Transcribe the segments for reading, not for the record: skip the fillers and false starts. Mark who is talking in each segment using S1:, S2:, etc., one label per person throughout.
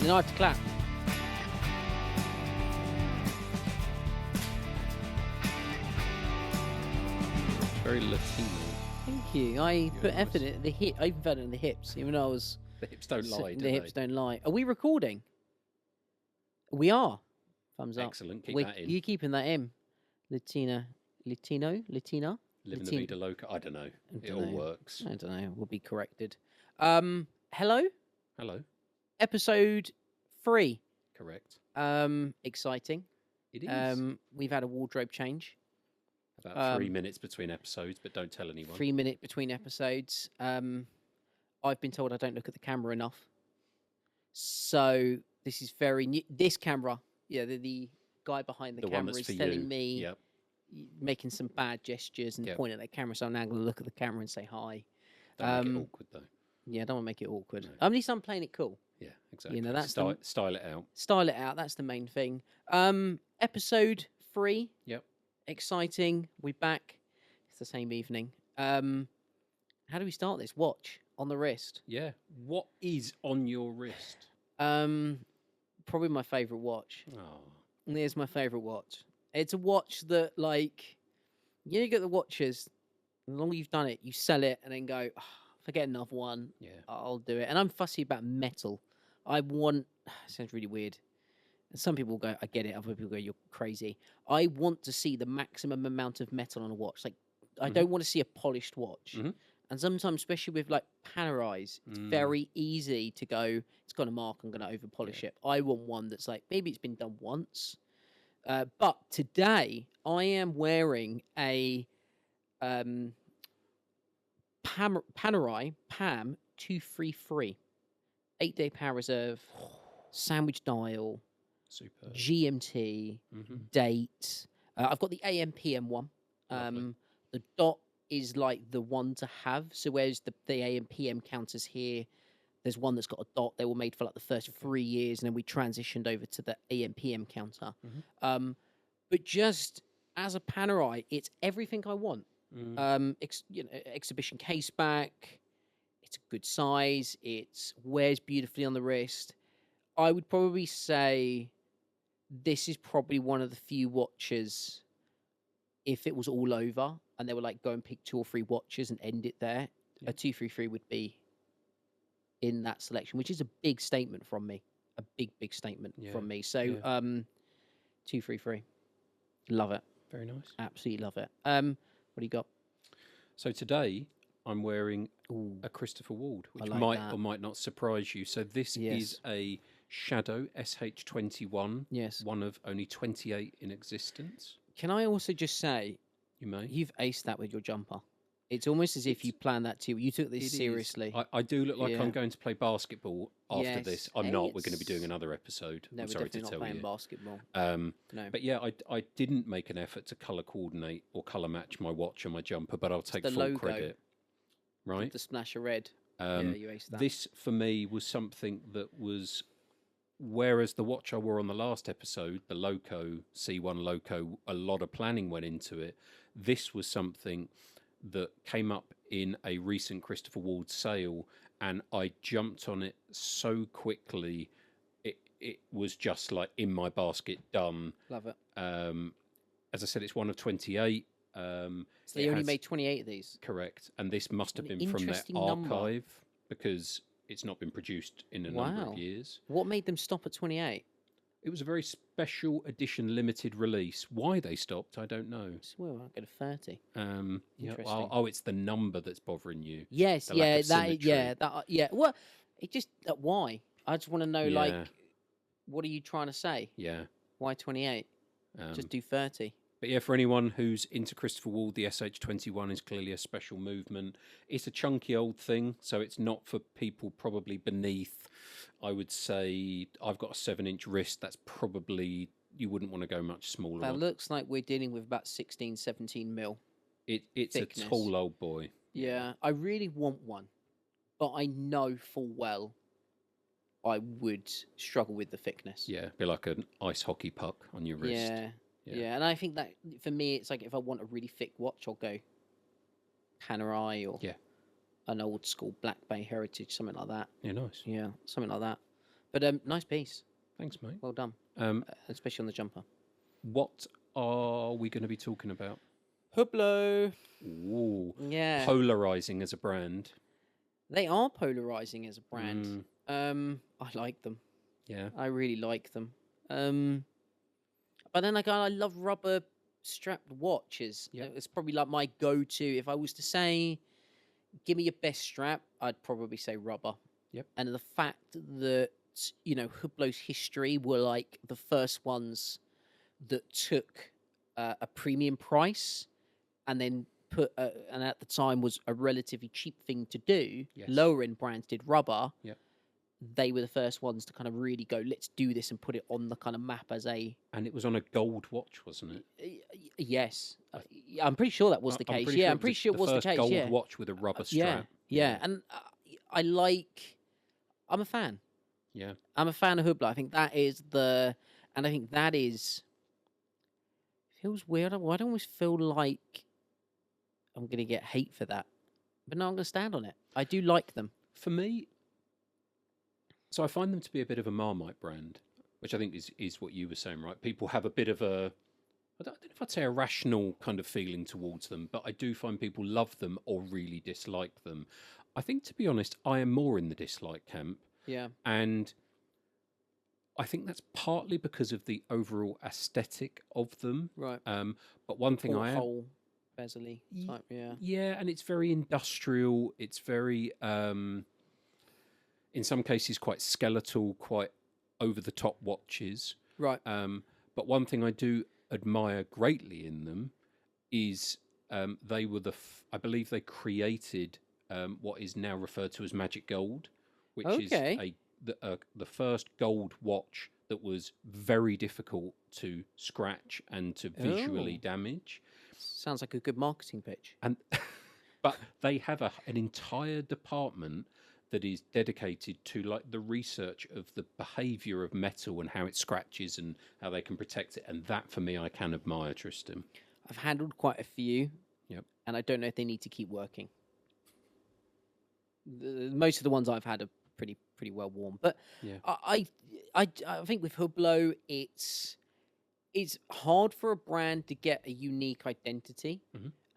S1: You know how to clap.
S2: It's very Latino.
S1: Thank you. I
S2: You're
S1: put
S2: nice.
S1: effort in the hip. I even felt it in the hips, even though I was.
S2: The hips don't lie, do
S1: The hips
S2: they?
S1: don't lie. Are we recording? We are. Thumbs up.
S2: Excellent. Keep that in.
S1: You keeping that in? Latina.
S2: Living the vida loca. I don't know. It all works.
S1: I don't know. We'll be corrected. Hello.
S2: Hello.
S1: Episode 3.
S2: Correct.
S1: Exciting.
S2: It is.
S1: We've had a wardrobe change.
S2: About 3 minutes between episodes, but don't tell anyone.
S1: 3 minute between episodes. I've been told I don't look at the camera enough. So this is very new. This camera, the guy behind the camera is telling me, making some bad gestures and pointing at the camera. So I'm now going to look at the camera and say hi.
S2: Don't make it awkward though.
S1: Yeah, I don't want to make it awkward.
S2: No.
S1: At least I'm playing it cool.
S2: Yeah, exactly.
S1: You know, that's
S2: style it out.
S1: Style it out. That's the main thing. Episode 3.
S2: Yep.
S1: Exciting. We're back. It's the same evening. How do we start this? Watch on the wrist.
S2: Yeah. What is on your wrist?
S1: Probably my favourite watch.
S2: Oh.
S1: Here's my favourite watch. It's a watch that, like, you get the watches. The longer you've done it, you sell it and then go, oh, if I get another one, I'll do it. And I'm fussy about metal. I want. Sounds really weird. And some people go, I get it. Other people go, you're crazy. I want to see the maximum amount of metal on a watch. Like, I don't want to see a polished watch. And sometimes, especially with like Panerais, it's very easy to go, it's got a mark, I'm going to over polish it. I want one that's like, maybe it's been done once. But today, I am wearing a Panerai PAM 233. 8-day power reserve, sandwich dial,
S2: super
S1: GMT, date. I've got the AM PM one. The dot is like the one to have. So whereas the AM PM counters here, there's one that's got a dot. They were made for like the first 3 years, and then we transitioned over to the AM PM counter. But just as a Panerai, it's everything I want. Exhibition case back. It's a good size. It wears beautifully on the wrist. I would probably say this is probably one of the few watches, if it was all over and they were like, go and pick 2 or 3 watches and end it there, a 233 would be in that selection, which is a big statement from me. A big statement from me. So 233. Love it.
S2: Very nice.
S1: Absolutely love it. What do you got?
S2: So today I'm wearing a Christopher Ward, which might or might not surprise you. So this is a Shadow SH21.
S1: Yes.
S2: One of only 28 in existence.
S1: Can I also just say,
S2: you may.
S1: You've aced that with your jumper. It's almost as if you planned that too. You took this seriously.
S2: I do look like I'm going to play basketball after this. I'm not. We're going to be doing another episode.
S1: No,
S2: I'm
S1: we're
S2: sorry to
S1: definitely
S2: tell
S1: not playing
S2: you.
S1: Basketball.
S2: No. But yeah, I didn't make an effort to colour coordinate or colour match my watch and my jumper, but I'll take full credit. Right?
S1: The splash of red. You aced that.
S2: This, for me, was something that was... Whereas the watch I wore on the last episode, the Loco, C1 Loco, a lot of planning went into it. This was something that came up in a recent Christopher Ward sale, and I jumped on it so quickly. It was just like in my basket, done.
S1: Love it.
S2: As I said, it's one of 28.
S1: So they only made 28 of these?
S2: Correct. And this must have been from their archive, because it's not been produced in a number of years.
S1: What made them stop at 28?
S2: It was a very special edition limited release. Why they stopped, I don't know.
S1: Well, I'll go to 30.
S2: Interesting. Oh, it's the number that's bothering you.
S1: Yes, Well, it just why? I just want to know, like, what are you trying to say?
S2: Yeah.
S1: Why 28? Just do 30.
S2: But yeah, for anyone who's into Christopher Ward, the SH21 is clearly a special movement. It's a chunky old thing, so it's not for people probably beneath, I would say, I've got a 7-inch wrist. That's probably, you wouldn't want to go much smaller.
S1: That looks like we're dealing with about 16, 17 mil.
S2: It's
S1: thickness.
S2: A tall old boy.
S1: Yeah, I really want one, but I know full well I would struggle with the thickness.
S2: Yeah, be like an ice hockey puck on your wrist.
S1: Yeah, and I think that for me, it's like if I want a really thick watch, I'll go Panerai or an old school Black Bay Heritage, something like that.
S2: Yeah, nice.
S1: Yeah, something like that. But nice piece.
S2: Thanks, mate.
S1: Well done.
S2: Um,
S1: Especially on the jumper.
S2: what are we going to be talking about?
S1: Hublot.
S2: Ooh,
S1: Yeah.
S2: polarizing as a brand.
S1: They are polarizing as a brand.
S2: Mm.
S1: I like them.
S2: Yeah.
S1: I really like them. But then again, I love rubber strapped watches.
S2: Yep.
S1: It's probably like my go-to. If I was to say, give me your best strap, I'd probably say rubber.
S2: Yep.
S1: And the fact that, Hublot's history were like the first ones that took a premium price and then and at the time was a relatively cheap thing to do.
S2: Yes.
S1: Lower end brands did rubber.
S2: Yep.
S1: They were the first ones to kind of really go, let's do this and put it on the kind of map as a.
S2: And it was on a gold watch, wasn't it?
S1: Yes, I'm pretty sure that was the case. I'm pretty sure it was the case.
S2: Gold
S1: Yeah,
S2: watch with a rubber
S1: yeah,
S2: strap.
S1: yeah, and I'm a fan.
S2: Yeah,
S1: I'm a fan of Hublot. I think that is and I think that is. Feels weird. I almost feel like I'm gonna get hate for that, but no, I'm gonna stand on it. I do like them.
S2: for me. So I find them to be a bit of a Marmite brand, which I think is what you were saying, right? People have a bit of I don't know if I'd say a rational kind of feeling towards them, but I do find people love them or really dislike them. I think, to be honest, I am more in the dislike camp.
S1: Yeah.
S2: And I think that's partly because of the overall aesthetic of them.
S1: Right.
S2: But one thing I am...
S1: Porthole, bezel-y type, yeah.
S2: Yeah, and it's very industrial. It's very... in some cases, quite skeletal, quite over-the-top watches.
S1: Right.
S2: But one thing I do admire greatly in them is they were I believe they created what is now referred to as magic gold, which is the first gold watch that was very difficult to scratch and to visually damage.
S1: Sounds like a good marketing pitch.
S2: And but they have an entire department that is dedicated to like the research of the behavior of metal and how it scratches and how they can protect it. And that, for me, I can admire, Tristan.
S1: I've handled quite a few.
S2: Yep. And
S1: I don't know if they need to keep working. Most of the ones I've had are pretty well worn. But
S2: yeah.
S1: I think with Hublot, it's hard for a brand to get a unique identity,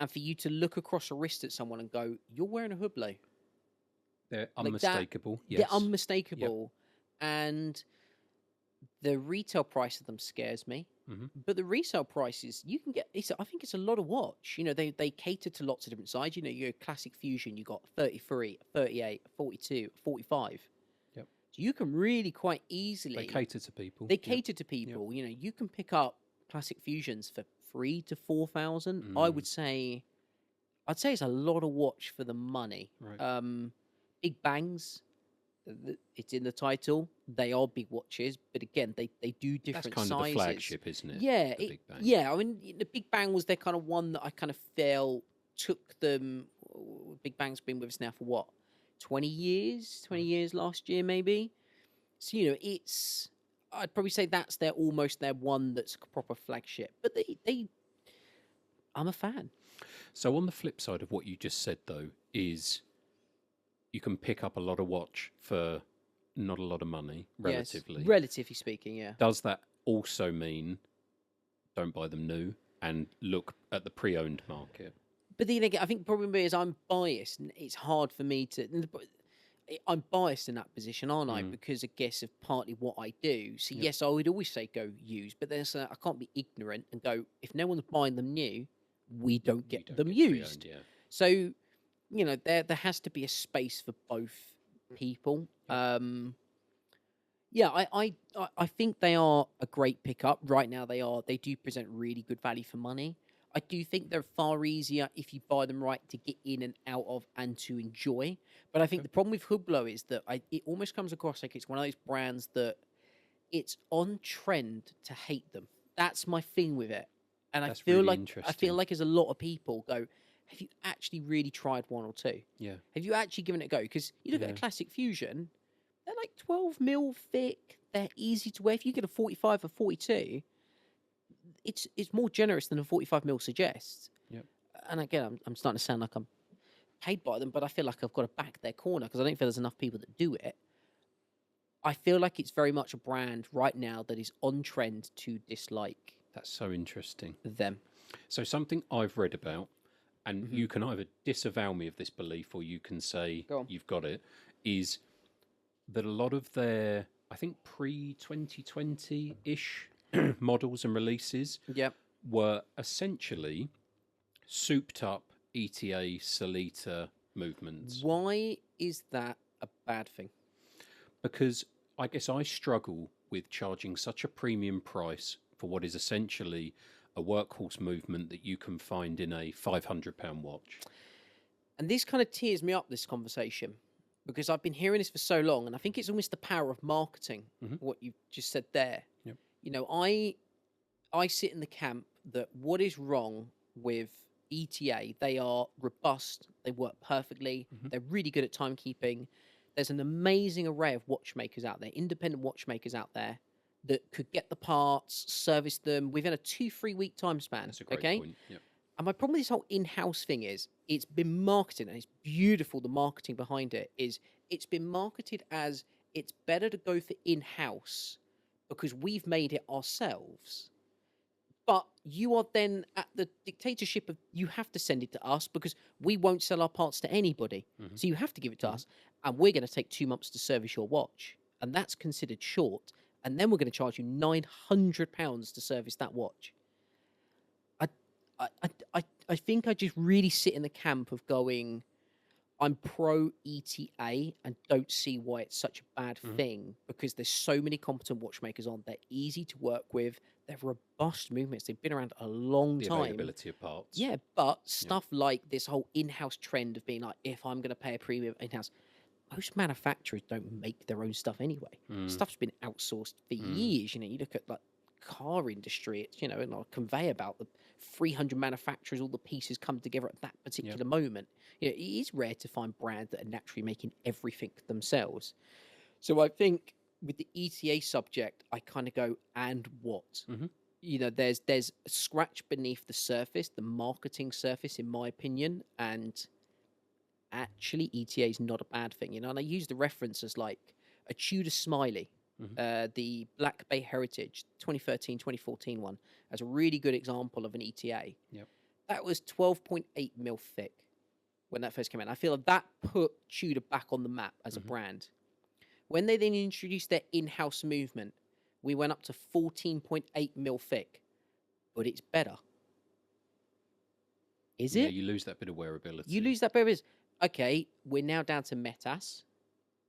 S1: and for you to look across a wrist at someone and go, "You're wearing a Hublot."
S2: They're unmistakable.
S1: Yes. They're unmistakable, and the retail price of them scares me. But the resale prices you can get. I think it's a lot of watch. They cater to lots of different sizes. Your classic fusion. You got 33, 38, 42, 45.
S2: Yep.
S1: So you can really quite easily.
S2: They cater to people.
S1: They cater to people. Yep. You can pick up classic fusions for 3,000 to 4,000. I'd say it's a lot of watch for the money.
S2: Right.
S1: Big Bangs, it's in the title. They are big watches, but again, they do different sizes.
S2: That's kind of the flagship, isn't it?
S1: Yeah,
S2: Big Bang.
S1: Yeah. I mean, the Big Bang was their kind of one that I kind of felt took them. Big Bang's been with us now for what, 20 years? 20 years last year, maybe. So I'd probably say that's almost their one that's a proper flagship. But I'm a fan.
S2: So on the flip side of what you just said, though, is you can pick up a lot of watch for not a lot of money, relatively.
S1: Yes, relatively speaking, yeah.
S2: Does that also mean don't buy them new and look at the pre-owned market?
S1: But then again, I think the problem is I'm biased, and it's hard for me to... I'm biased in that position, aren't I? Because I guess of partly what I do. So yes, I would always say go used, but then I can't be ignorant and go, if no one's buying them new, we don't get them used.
S2: Yeah.
S1: So... there has to be a space for both people. I think they are a great pickup. Right now they do present really good value for money. I do think they're far easier if you buy them right to get in and out of and to enjoy. But I think the problem with Hublot is that it almost comes across like it's one of those brands that it's on trend to hate them. That's my thing with it. And
S2: That's
S1: I feel
S2: really
S1: like there's a lot of people go, have you actually really tried one or two?
S2: Yeah.
S1: Have you actually given it a go? Because you look at a classic fusion, they're like 12 mil thick. They're easy to wear. If you get a 45 or 42, it's more generous than a 45 mil suggests.
S2: Yep.
S1: And again, I'm starting to sound like I'm paid by them, but I feel like I've got to back their corner because I don't feel there's enough people that do it. I feel like it's very much a brand right now that is on trend to dislike
S2: That's so interesting.
S1: them.
S2: So something I've read about, and
S1: Hmm.
S2: you can either disavow me of this belief or you can say
S1: Go on.
S2: you've got it, is that a lot of their, I think, pre 2020 ish models and releases
S1: Yep.
S2: were essentially souped up ETA Solita movements.
S1: Why is that a bad thing?
S2: Because I guess I struggle with charging such a premium price for what is essentially a workhorse movement that you can find in a £500 watch.
S1: And this kind of tears me up, this conversation, because I've been hearing this for so long, and I think it's almost the power of marketing, what you just said there.
S2: Yep.
S1: You know, I sit in the camp that what is wrong with ETA, they are robust, they work perfectly, they're really good at timekeeping. There's an amazing array of watchmakers out there, independent watchmakers out there that could get the parts, service them within a 2-3 week time span.
S2: That's a great
S1: Okay.
S2: point. Yep.
S1: And my problem with this whole in-house thing is it's been marketed, and it's beautiful. The marketing behind it is it's been marketed as it's better to go for in-house because we've made it ourselves. But you are then at the dictatorship of you have to send it to us because we won't sell our parts to anybody. So you have to give it to us, and we're going to take 2 months to service your watch, and that's considered short. And then we're going to charge you £900 to service that watch. I think I just really sit in the camp of going, I'm pro ETA and don't see why it's such a bad thing because there's so many competent watchmakers on. They're easy to work with. They're robust movements. They've been around a long
S2: The
S1: time.
S2: availability of parts.
S1: Yeah, but stuff like this whole in-house trend of being like, if I'm going to pay a premium in-house, most manufacturers don't make their own stuff anyway. Stuff's been outsourced for years. You know, you look at like car industry, it's, you know, in a conveyor belt, the 300 manufacturers, all the pieces come together at that particular moment. You know, it is rare to find brands that are naturally making everything themselves. So I think with the ETA subject, I kind of go, and what? You know, there's a scratch beneath the surface, the marketing surface, in my opinion, and actually ETA is not a bad thing. You know, and I use the reference as like a Tudor Smiley. The Black Bay Heritage 2013-2014 one as a really good example of an ETA.
S2: Yep.
S1: That was 12.8 mil thick when that first came out. I feel like that put Tudor back on the map as a brand. When they then introduced their in-house movement, we went up to 14.8 mil thick, but it's better. Is
S2: Yeah,
S1: it?
S2: you lose that bit of wearability.
S1: You lose that bit of okay, we're now down to Metas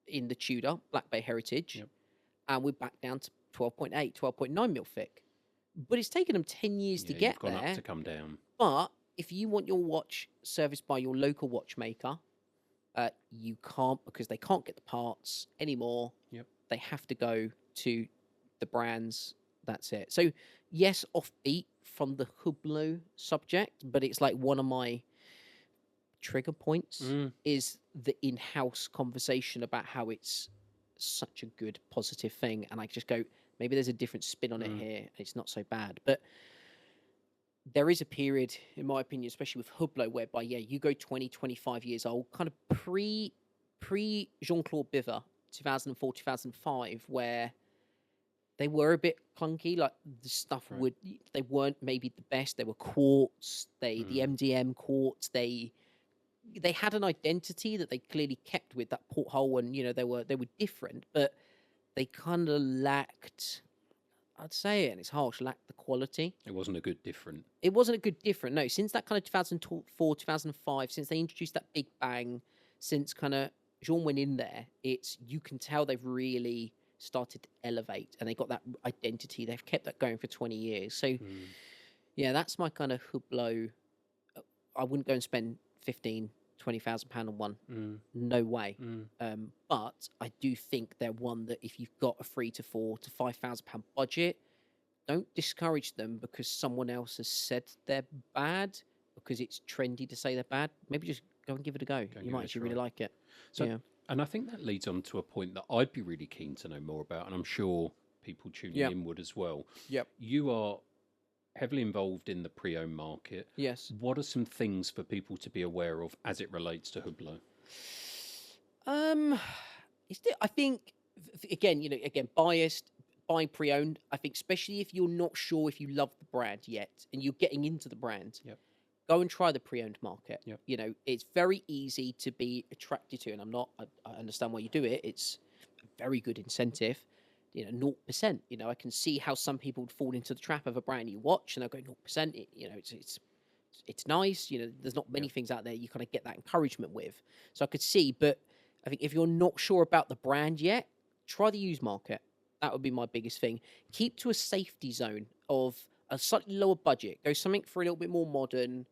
S1: in the Tudor Black Bay Heritage.
S2: Yep.
S1: And we're back down to 12.8, 12.9 mil thick. But it's taken them 10 years to get
S2: you've gone
S1: there.
S2: up to come down.
S1: But if you want your watch serviced by your local watchmaker, you can't because they can't get the parts anymore.
S2: Yep.
S1: They have to go to the brands. That's it. So, yes, offbeat from the Hublot subject, but it's like one of my trigger points is the in-house conversation about how it's such a good positive thing, and I just go, maybe there's a different spin on it here and it's not so bad. But there is a period, in my opinion, especially with Hublot, whereby you go 20-25 years old, kind of pre Jean-Claude Biver 2004 2005, where they were a bit clunky, like the stuff they weren't maybe the best. They were quartz, the MDM quartz, they had an identity that they clearly kept with that porthole, and you know they were different, but they kind of lacked. I'd say it, and it's harsh. Lacked the quality.
S2: It wasn't a good different.
S1: It wasn't a good different. No, since that kind of 2004, 2005, since they introduced that Big Bang, since kind of Jean went in there, you can tell they've really started to elevate, and they got that identity. They've kept that going for 20 years. So, yeah, that's my kind of Hublot. I wouldn't go and spend 15,000-20,000 pound on one. No way. But I do think they're one that if you've got a £3,000 to £5,000 budget, don't discourage them because someone else has said they're bad, because it's trendy to say they're bad. Maybe just go and give it a go. You might actually really like it.
S2: So, and I think that leads on to a point that I'd be really keen to know more about, and I'm sure people tuning in would as well.
S1: Yep.
S2: You are heavily involved in the pre-owned market.
S1: Yes.
S2: What are some things for people to be aware of as it relates to Hublot?
S1: I think again, again, biased, buying pre-owned. I think, especially if you're not sure if you love the brand yet and you're getting into the brand,
S2: Yep.
S1: go and try the pre-owned market.
S2: Yep.
S1: It's very easy to be attracted to, and I understand why you do it. It's a very good incentive. 0%. I can see how some people would fall into the trap of a brand new watch and they'll go 0%. It's nice. There's not many things out there you kind of get that encouragement with. So I could see, but I think if you're not sure about the brand yet, try the used market. That would be my biggest thing. Keep to a safety zone of a slightly lower budget. Go something for a little bit more modern.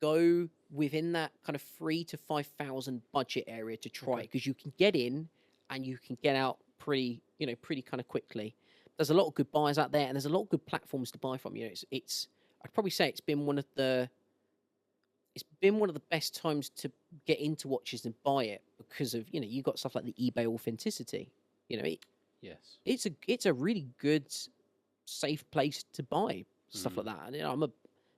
S1: Go within that kind of 3,000 to 5,000 budget area to try it, because you can get in and you can get out pretty kind of quickly. There's a lot of good buyers out there, and there's a lot of good platforms to buy from. It's I'd probably say it's been one of the best times to get into watches and buy it, because of you've got stuff like the eBay authenticity.
S2: Yes.
S1: It's a really good, safe place to buy stuff like that. And I'm a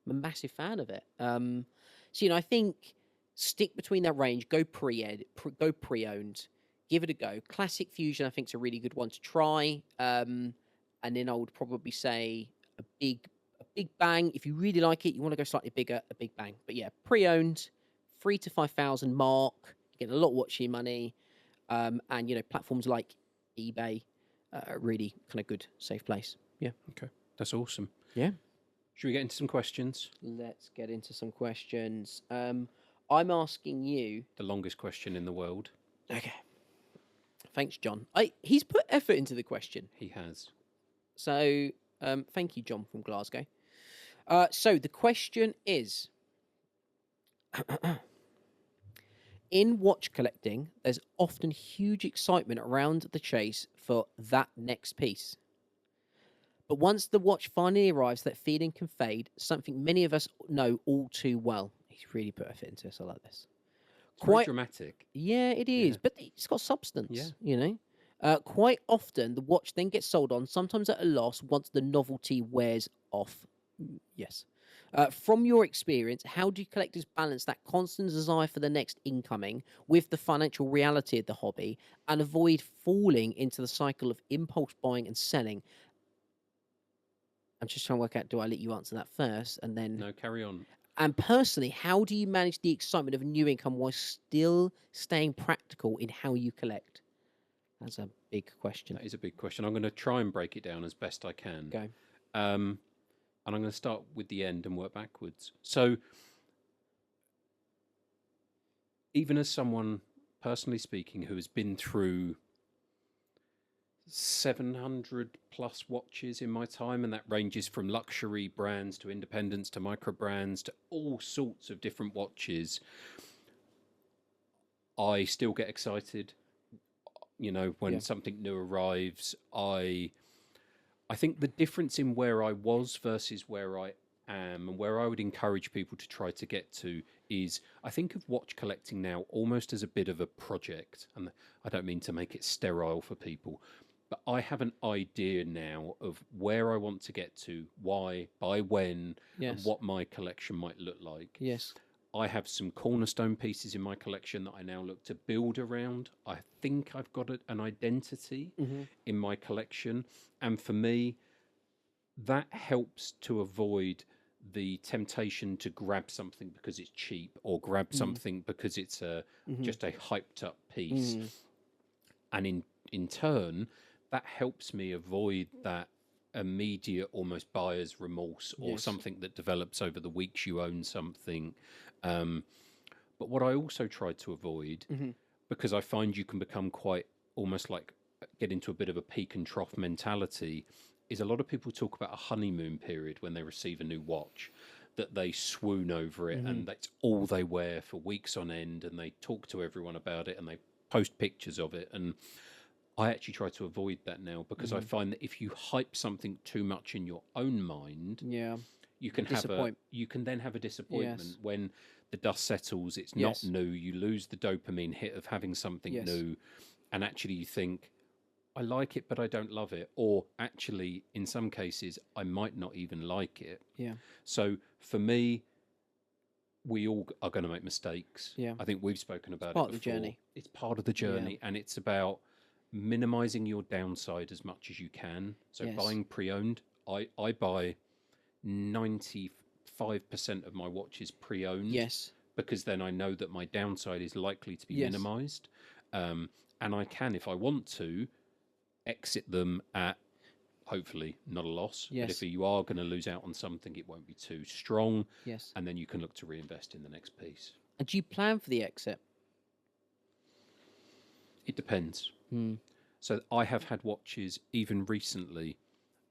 S1: massive fan of it. So I think stick between that range. Go pre-owned. Give it a go. Classic Fusion, I think, is a really good one to try. And then I would probably say a big bang. If you really like it, you want to go slightly bigger, a big bang. But yeah, pre-owned, 3,000 to 5,000 mark. You get a lot of watch your money. And platforms like eBay are really kind of good, safe place. Yeah.
S2: Okay, that's awesome.
S1: Yeah.
S2: Should we get into some questions?
S1: Let's get into some questions. I'm asking you
S2: the longest question in the world.
S1: Okay. Thanks, John. He's put effort into the question.
S2: He has.
S1: So, thank you, John from Glasgow. So the question is, in watch collecting, there's often huge excitement around the chase for that next piece. But once the watch finally arrives, that feeling can fade, something many of us know all too well. He's really put effort into this. I like this.
S2: It's quite dramatic.
S1: Yeah, it is.
S2: Yeah.
S1: But it's got substance,
S2: Yeah.
S1: Quite often, the watch then gets sold on, sometimes at a loss, once the novelty wears off. Yes. From your experience, how do collectors balance that constant desire for the next incoming with the financial reality of the hobby and avoid falling into the cycle of impulse buying and selling? I'm just trying to work out, do I let you answer that first and then...
S2: No, carry on.
S1: And personally, how do you manage the excitement of new income while still staying practical in how you collect? That's a big question.
S2: That is a big question. I'm going to try and break it down as best I can.
S1: Go.
S2: And I'm going to start with the end and work backwards. So, even as someone, personally speaking, who has been through 700 plus watches in my time, and that ranges from luxury brands to independents to micro brands to all sorts of different watches, I still get excited when something new arrives. I think the difference in where I was versus where I am, and where I would encourage people to try to get to, is I think of watch collecting now almost as a bit of a project. And I don't mean to make it sterile for people, but I have an idea now of where I want to get to, why, by when, and what my collection might look like.
S1: Yes.
S2: I have some cornerstone pieces in my collection that I now look to build around. I think I've got an identity in my collection. And for me, that helps to avoid the temptation to grab something because it's cheap, or grab something because it's just a hyped up piece. And in turn, that helps me avoid that immediate almost buyer's remorse, or something that develops over the weeks you own something. But what I also try to avoid, because I find you can become quite almost like get into a bit of a peak and trough mentality, is a lot of people talk about a honeymoon period when they receive a new watch, that they swoon over it and that's all they wear for weeks on end, and they talk to everyone about it and they post pictures of it. And I actually try to avoid that now, because I find that if you hype something too much in your own mind, you can then have a disappointment when the dust settles. It's not new. You lose the dopamine hit of having something new, and actually you think, I like it, but I don't love it. Or actually, in some cases, I might not even like it.
S1: Yeah.
S2: So for me, we all are going to make mistakes.
S1: Yeah.
S2: I think we've spoken about it before.
S1: Part of the journey.
S2: It's part of the journey, and it's about minimizing your downside as much as you can. So
S1: Yes.
S2: buying pre-owned, I buy 95% of my watches pre-owned.
S1: Yes.
S2: Because then I know that my downside is likely to be
S1: Yes.
S2: minimized. And I can, if I want to, exit them at hopefully not a loss.
S1: Yes.
S2: But if you are going to lose out on something, it won't be too strong.
S1: Yes.
S2: And then you can look to reinvest in the next piece.
S1: And do you plan for the exit?
S2: It depends.
S1: Hmm.
S2: So I have had watches even recently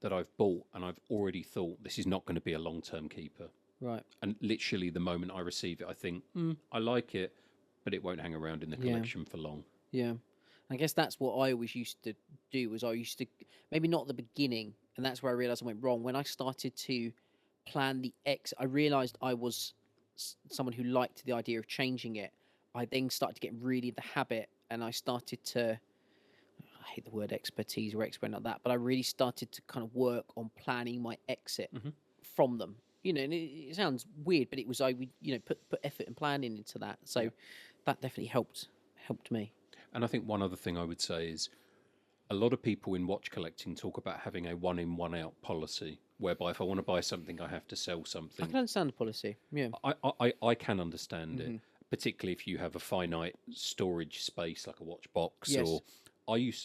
S2: that I've bought and I've already thought this is not going to be a long-term keeper.
S1: Right.
S2: And literally the moment I receive it, I think, I like it, but it won't hang around in the collection for long.
S1: Yeah. I guess that's what I always used to do, was I used to, maybe not at the beginning, and that's where I realised I went wrong. When I started to plan the exit, I realised I was someone who liked the idea of changing it. I then started to get really in the habit, and I started to, I hate the word expertise or expert like that, but I really started to kind of work on planning my exit from them. You know, and it sounds weird, but it was, I would, you know, put effort and planning into that. So that definitely helped me.
S2: And I think one other thing I would say is a lot of people in watch collecting talk about having a one in, one out policy, whereby if I want to buy something, I have to sell something.
S1: I can understand the policy. Yeah.
S2: I can understand it, particularly if you have a finite storage space like a watch box.
S1: Yes.
S2: Or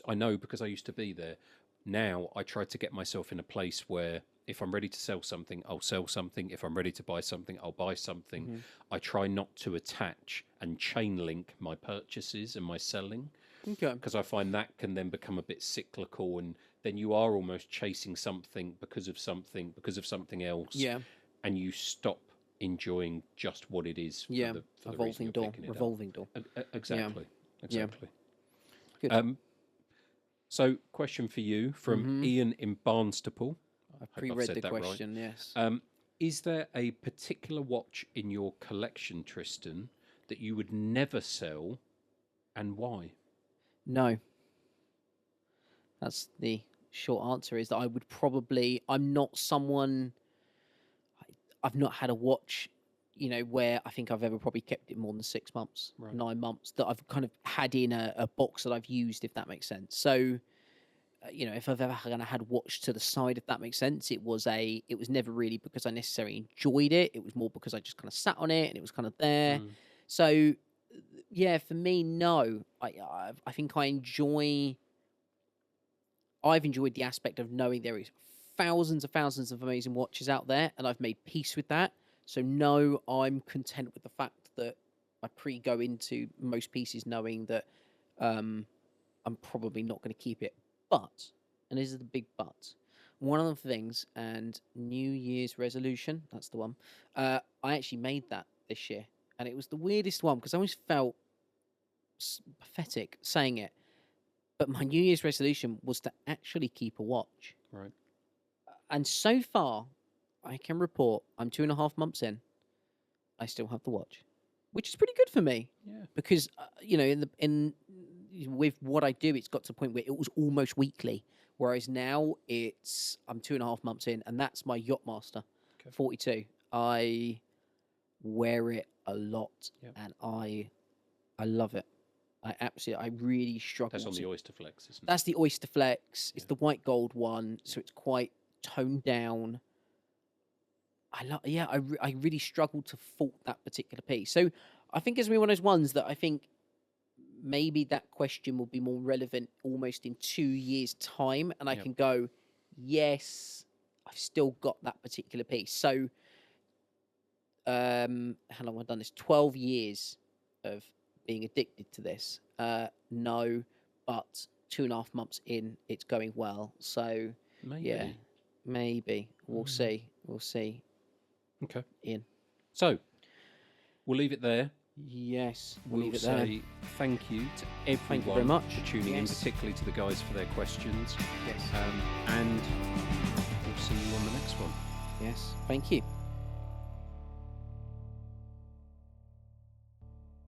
S2: I know because I used to be there. Now I try to get myself in a place where if I'm ready to sell something, I'll sell something. If I'm ready to buy something, I'll buy something. I try not to attach and chain link my purchases and my selling.
S1: Okay.
S2: Because I find that can then become a bit cyclical, and then you are almost chasing something because of something else.
S1: Yeah.
S2: And you stop enjoying just what it is. For
S1: Yeah.
S2: the reason you're picking it up.
S1: Revolving door.
S2: Exactly.
S1: Yeah.
S2: Exactly.
S1: Good.
S2: So, question for you from Ian in Barnstaple.
S1: I
S2: I've
S1: pre-read
S2: said
S1: the
S2: that right.
S1: question. Yes.
S2: Is there a particular watch in your collection, Tristan, that you would never sell, and why?
S1: No. That's the short answer, is that I would probably, I'm not someone, I've not had a watch, you know, where I think I've ever probably kept it more than 6 months,
S2: Right.
S1: 9 months, that I've kind of had in a box that I've used, if that makes sense. So, you know, if I've ever kind of had a watch to the side, if that makes sense, it was never really because I necessarily enjoyed it. It was more because I just kind of sat on it and it was kind of there. So, yeah, for me, no. I think I've enjoyed the aspect of knowing there is thousands of amazing watches out there, and I've made peace with that. So no, I'm content with the fact that I go into most pieces knowing that I'm probably not going to keep it. But, and this is the big but, one of the things, and New Year's resolution, that's the one, I actually made that this year. And it was the weirdest one because I always felt pathetic saying it. But my New Year's resolution was to actually keep a watch.
S2: Right.
S1: And so far, I can report I'm 2.5 months in. I still have the watch, which is pretty good for me.
S2: Yeah.
S1: Because you know, with what I do, it's got to the point where it was almost weekly. Whereas now I'm 2.5 months in, and that's my Yachtmaster 42. I wear it a lot, and I love it. I really struggle.
S2: That's on the Oyster Flex, isn't it?
S1: That's the Oyster Flex. It's the white gold one, so it's quite toned down. I really struggle to fault that particular piece. So I think it's one of those ones that I think maybe that question will be more relevant almost in 2 years' time, and I can go, yes, I've still got that particular piece. So how long have I done this? 12 years of being addicted to this. No, but 2.5 months in, it's going well. So maybe we'll see. We'll see.
S2: Okay,
S1: Ian.
S2: So we'll leave it there.
S1: Yes,
S2: We'll
S1: leave it
S2: say
S1: there.
S2: thank you to everyone
S1: Thank you very much
S2: for tuning in, particularly to the guys for their questions.
S1: Yes.
S2: And we'll see you on the next one.
S1: Yes. Thank you.